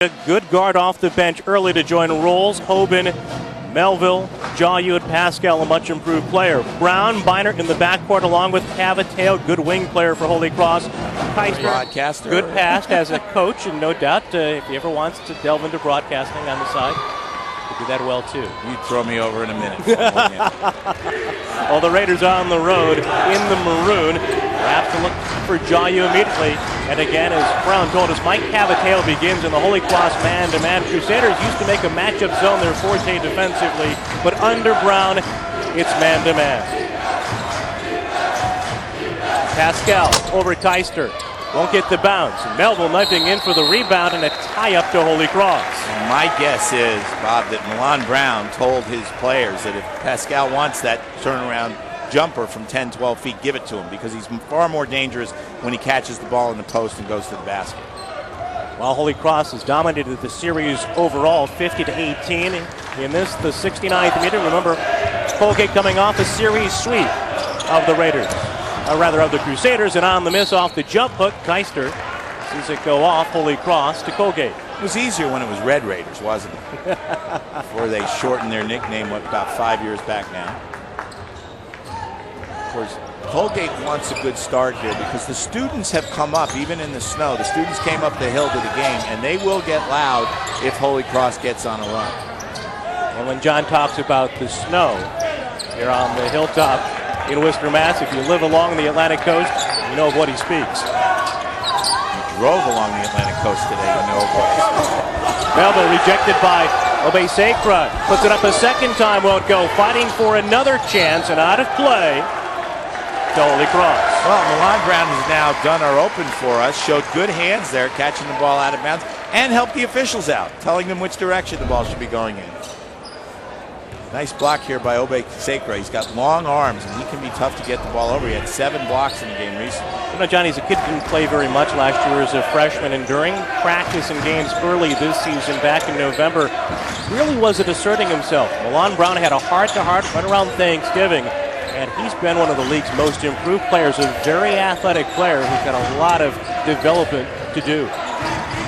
A good guard off the bench early to join Rolls. Hoban, Melville, Jawud, Pascal, a much improved player. Brown, Beinert in the backcourt along with Cavateo, good wing player for Holy Cross. Broadcaster. Good past as a coach, and no doubt if he ever wants to delve into broadcasting on the side, he'll do that well too. You'd throw me over in a minute. Well, the Raiders on the road in the maroon. Have to look for Jawud immediately. And again, as Brown told us, Mike Cavateo begins in the Holy Cross man-to-man. Crusaders used to make a matchup zone their forte defensively, but under Brown, it's man-to-man. Pascal over Keister. Won't get the bounce. Melville knifing in for the rebound and a tie-up to Holy Cross. My guess is, Bob, that Milan Brown told his players that if Pascal wants that turnaround jumper from 10, 12 feet, give it to him, because he's far more dangerous when he catches the ball in the post and goes to the basket. While Holy Cross has dominated the series overall 50-18. In this, the 69th minute, remember, Colgate coming off a series sweep of the Raiders. Rather of the Crusaders, and on the miss off the jump hook, Keister sees it go off Holy Cross to Colgate. It was easier when it was Red Raiders, wasn't it? Before they shortened their nickname about 5 years back now. Of course, Colgate wants a good start here because the students have come up, even in the snow. The students came up the hill to the game, and they will get loud if Holy Cross gets on a run. And when John talks about the snow here on the hilltop in Worcester, Mass, if you live along the Atlantic coast, you know of what he speaks. You drove along the Atlantic coast today, you know of what he speaks. Melville rejected by Obey-Sacra. Puts it up a second time, won't go. Fighting for another chance and out of play to Holy Cross. Well, Milan Brown has now done our open for us, showed good hands there, catching the ball out of bounds, and helped the officials out, telling them which direction the ball should be going in. Nice block here by Obey-Sacra. He's got long arms, and he can be tough to get the ball over. He had 7 blocks in the game recently. You know, Johnny, as a kid, didn't play very much last year as a freshman, and during practice and games early this season, back in November, really wasn't asserting himself. Milan Brown had a heart-to-heart right around Thanksgiving, and he's been one of the league's most improved players, a very athletic player who's got a lot of development to do.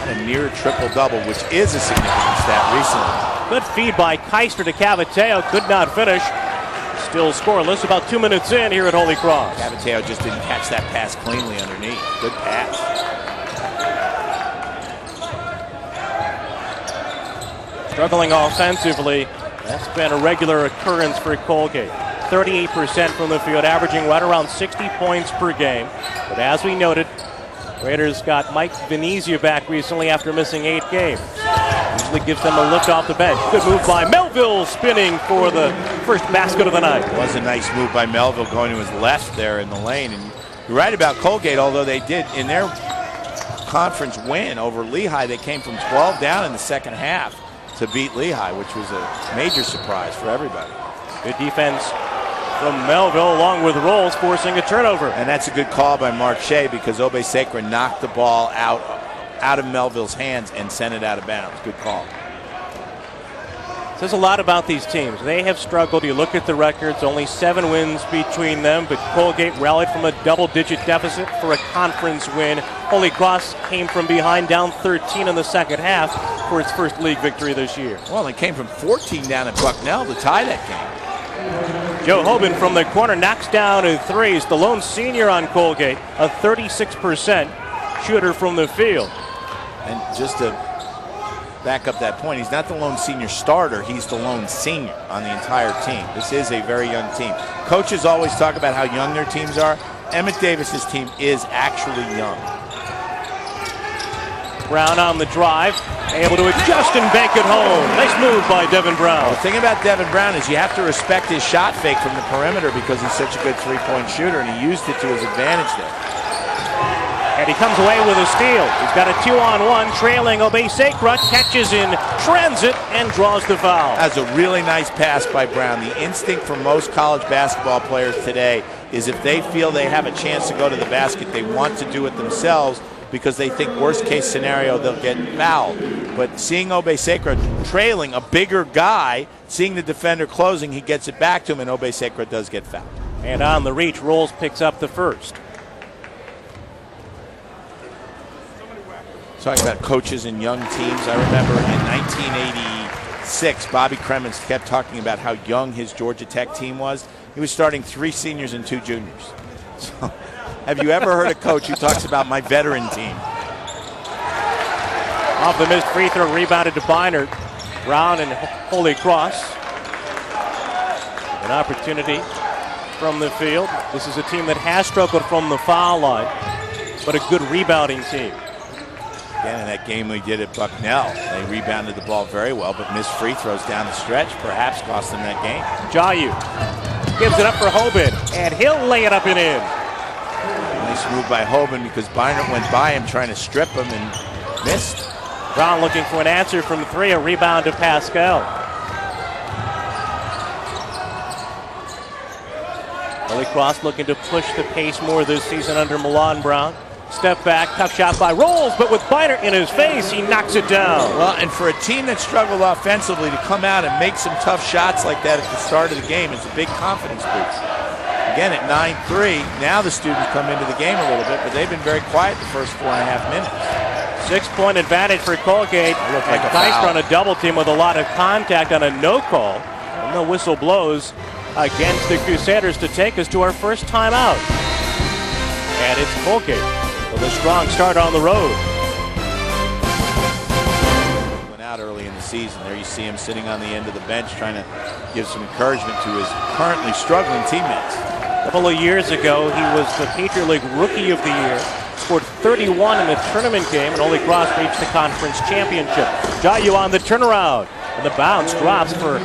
A near triple-double, which is a significant stat recently. Good feed by Keister to Cavateo. Could not finish. Still scoreless about 2 minutes in here at Holy Cross. Cavateo just didn't catch that pass cleanly underneath. Good pass. Struggling offensively. That's been a regular occurrence for Colgate. 38% from the field, averaging right around 60 points per game. But as we noted, Raiders got Mike Venezia back recently after missing 8 games. Usually gives them a lift off the bench. Good move by Melville, spinning for the first basket of the night. It was a nice move by Melville going to his left there in the lane. And you're right about Colgate, although they did, in their conference win over Lehigh, they came from 12 down in the second half to beat Lehigh, which was a major surprise for everybody. Good defense from Melville along with Rolls, forcing a turnover. And that's a good call by Mark Shea because Obey-Sacra knocked the ball out of Melville's hands and sent it out of bounds. Good call. Says a lot about these teams. They have struggled. You look at the records, only 7 wins between them, but Colgate rallied from a double-digit deficit for a conference win. Holy Cross came from behind, down 13 in the second half for its first league victory this year. Well, they came from 14 down at Bucknell to tie that game. Joe Hoban from the corner knocks down a 3. He's the lone senior on Colgate, a 36% shooter from the field. And just to back up that point, he's not the lone senior starter, he's the lone senior on the entire team. This is a very young team. Coaches always talk about how young their teams are. Emmett Davis's team is actually young. Brown on the drive, able to adjust and bank it home. Nice move by Devin Brown. The thing about Devin Brown is you have to respect his shot fake from the perimeter because he's such a good three-point shooter, and he used it to his advantage there. And he comes away with a steal. He's got a 2-on-1, trailing Obey-Sacra, catches in transit and draws the foul. That's a really nice pass by Brown. The instinct for most college basketball players today is if they feel they have a chance to go to the basket, they want to do it themselves because they think worst case scenario they'll get fouled. But seeing Obey-Sacra trailing a bigger guy, seeing the defender closing, he gets it back to him, and Obey-Sacra does get fouled. And on the reach, Rolls picks up the first. Talking about coaches and young teams, I remember in 1986, Bobby Cremins kept talking about how young his Georgia Tech team was. He was starting 3 seniors and 2 juniors. So, have you ever heard a coach who talks about my veteran team? Off the missed free throw, rebounded to Bynert. Brown and Holy Cross. An opportunity from the field. This is a team that has struggled from the foul line, but a good rebounding team. Again, in that game we did at Bucknell, they rebounded the ball very well, but missed free throws down the stretch, perhaps cost them that game. Jayu gives it up for Hoban, and he'll lay it up and in. Nice move by Hoban because Bynert went by him trying to strip him and missed. Brown looking for an answer from 3, a rebound to Pascal. Holy Cross looking to push the pace more this season under Milan Brown. Step back, tough shot by Rolls, but with Bynert in his face, he knocks it down. Well, and for a team that struggled offensively to come out and make some tough shots like that at the start of the game, it's a big confidence boost. Again, at 9-3, now the students come into the game a little bit, but they've been very quiet the first 4.5 minutes. 6-point advantage for Colgate. Looked like a Keister foul. on a double team with a lot of contact on a no call. And the whistle blows against the Crusaders to take us to our first timeout. And it's Colgate with a strong start on the road. Went out early in the season. There you see him sitting on the end of the bench trying to give some encouragement to his currently struggling teammates. A couple of years ago, he was the Patriot League Rookie of the Year. Scored 31 in the tournament game, and Holy Cross reached the conference championship. Jayu on the turnaround, and the bounce drops for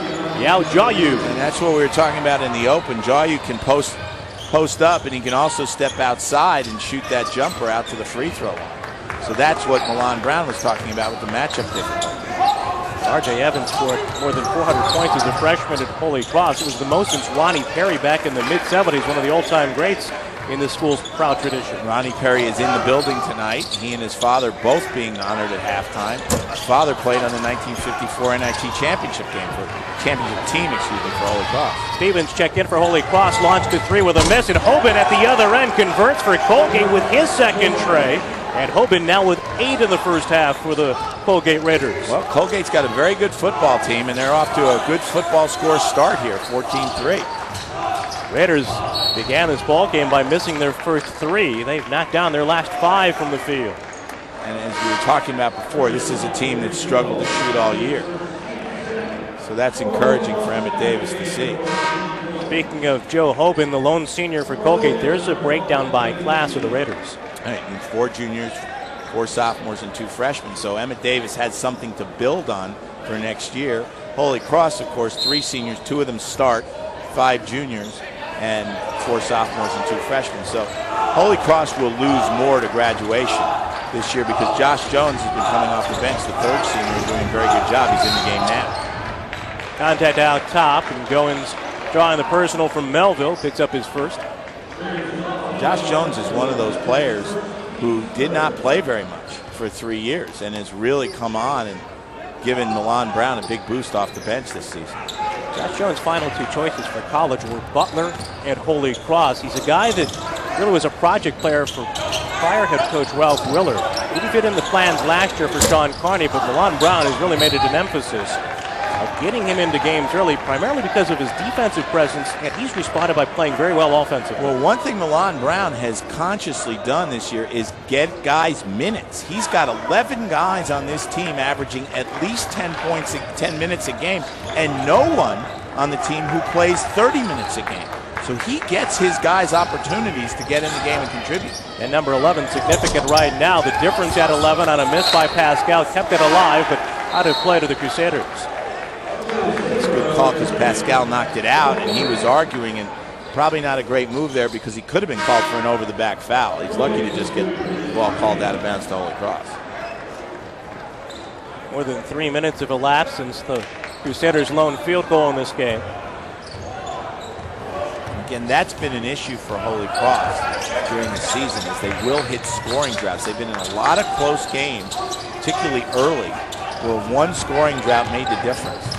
Yao Jayu. And that's what we were talking about in the open. Jayu can post up, and he can also step outside and shoot that jumper out to the free throw line. So that's what Milan Brown was talking about with the matchup difficulty. R.J. Evans scored more than 400 points as a freshman at Holy Cross. It was the most since Ronnie Perry back in the mid-'70s, one of the all-time greats in the school's proud tradition. Ronnie Perry is in the building tonight. He and his father both being honored at halftime. His father played on the 1954 NIT championship team for Holy Cross. Stevens checked in for Holy Cross, launched a 3 with a miss, and Hoban at the other end converts for Colgate with his second tray. And Hoban now with 8 in the first half for the Colgate Raiders. Well, Colgate's got a very good football team, and they're off to a good football score start here, 14-3. Raiders began this ball game by missing their first 3. They've knocked down their last 5 from the field. And as we were talking about before, this is a team that struggled to shoot all year. So that's encouraging for Emmett Davis to see. Speaking of Joe Hoban, the lone senior for Colgate, there's a breakdown by class of the Raiders. Right, 4 juniors, 4 sophomores, and 2 freshmen. So Emmett Davis has something to build on for next year. Holy Cross, of course, 3 seniors, 2 of them start, 5 juniors, and 4 sophomores and 2 freshmen. So Holy Cross will lose more to graduation this year because Josh Jones has been coming off the bench. The 3rd senior is doing a very good job. He's in the game now. Contact out top, and Goins drawing the personal from Melville, picks up his first. Josh Jones is one of those players who did not play very much for 3 years and has really come on and given Milan Brown a big boost off the bench this season. Josh Jones' final 2 choices for college were Butler and Holy Cross. He's a guy that really was a project player for prior head coach Ralph Willard. He didn't fit in the plans last year for Sean Carney, but Milan Brown has really made it an emphasis of getting him into games early, primarily because of his defensive presence, and he's responded by playing very well offensively. Well, one thing Milan Brown has consciously done this year is get guys minutes. He's got 11 guys on this team averaging at least 10 minutes a game, and no one on the team who plays 30 minutes a game. So he gets his guys opportunities to get in the game and contribute. And number 11, significant right now. The difference at 11 on a miss by Pascal kept it alive, but out of play to the Crusaders. It's a good call because Pascal knocked it out, and he was arguing, and probably not a great move there because he could have been called for an over-the-back foul. He's lucky to just get the ball called out of bounds to Holy Cross. More than 3 minutes have elapsed since the Crusaders' lone field goal in this game. Again, that's been an issue for Holy Cross during the season, is they will hit scoring droughts. They've been in a lot of close games, particularly early, where one scoring drought made the difference.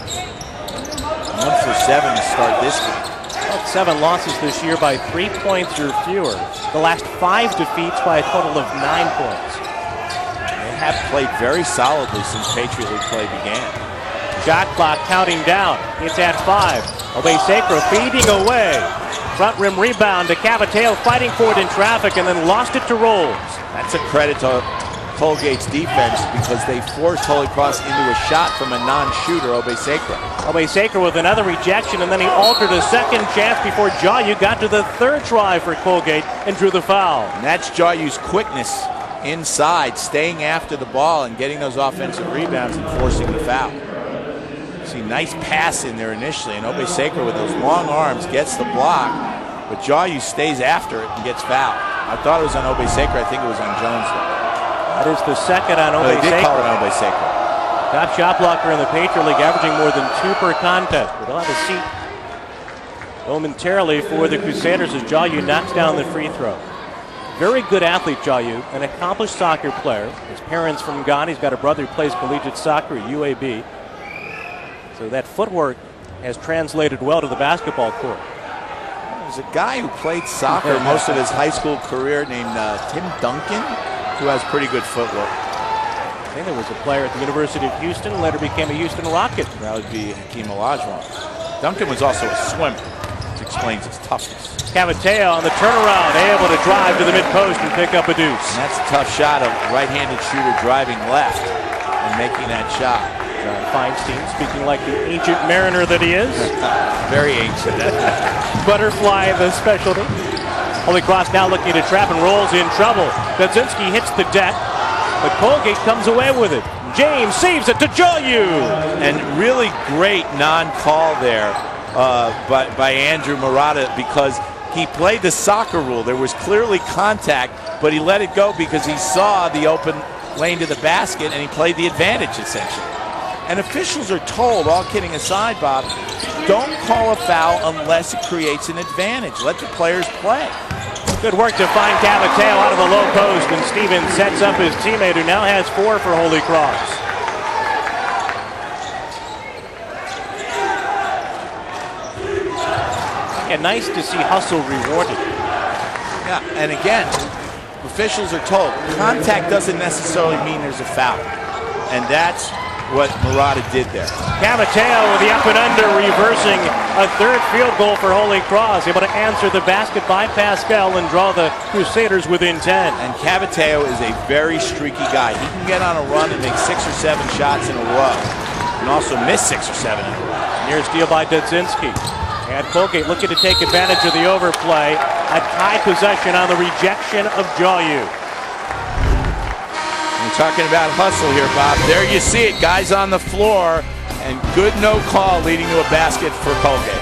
1 for 7 to start this game. Well, 7 losses this year by 3 points or fewer. The last 5 defeats by a total of 9 points. They have played very solidly since Patriot League play began. Shot clock counting down. It's at 5. Obey-Sacra feeding away. Front rim rebound to Cavateo, fighting for it in traffic, and then lost it to Rolls. That's a credit to Colgate's defense because they forced Holy Cross into a shot from a non-shooter, Obey-Sacra. Obey-Sacra with another rejection, and then he altered a second chance before Jayu got to the third try for Colgate and drew the foul. And that's Jayu's quickness inside, staying after the ball and getting those offensive rebounds and forcing the foul. See, nice pass in there initially, and Obey-Sacra with those long arms gets the block, but Jayu stays after it and gets fouled. I thought it was on Obey-Sacra. I think it was on Jones, though. That is the second on Obey-Sacra. They did call it on Obey-Sacra. Top shot blocker in the Patriot League, averaging more than 2 per contest. But he'll have a seat momentarily for the Crusaders as Jayu knocks down the free throw. Very good athlete, Jayu, an accomplished soccer player. His parents from Ghana. He's got a brother who plays collegiate soccer at UAB. So that footwork has translated well to the basketball court. There's a guy who played soccer most of his high school career named Tim Duncan, who has pretty good footwork. I think there was a player at the University of Houston, later became a Houston Rocket. That would be Hakeem Olajuwon. Duncan was also a swimmer, which explains his toughness. Cavateo on the turnaround, able to drive to the mid-post and pick up a deuce. And that's a tough shot, a right-handed shooter driving left and making that shot. John Feinstein, speaking like the ancient mariner that he is. Very ancient. Butterfly, the specialty. Holy Cross now looking to trap, and Rolls in trouble. Dudzinski hits the deck, but Colgate comes away with it. James saves it to Jayu. And really great non-call there by Andrew Murata, because he played the soccer rule. There was clearly contact, but he let it go because he saw the open lane to the basket, and he played the advantage, essentially. And officials are told, all kidding aside, Bob, don't call a foul unless it creates an advantage. Let the players play. Good work to find Cavateo out of the low post, and Stevens sets up his teammate, who now has 4 for Holy Cross. Yeah, nice to see hustle rewarded. Yeah, and again, officials are told contact doesn't necessarily mean there's a foul. And that's what Murata did there. Cavateo with the up and under, reversing a third field goal for Holy Cross, able to answer the basket by Pascal and draw the Crusaders within 10. And Cavateo is a very streaky guy. He can get on a run and make 6 or 7 shots in a row, and also miss 6 or 7 in a row. Near steal by Dudzinski. And Colgate looking to take advantage of the overplay. A tie possession on the rejection of Jayu. We're talking about hustle here, Bob. There you see it, guys on the floor, and good no call leading to a basket for Colgate.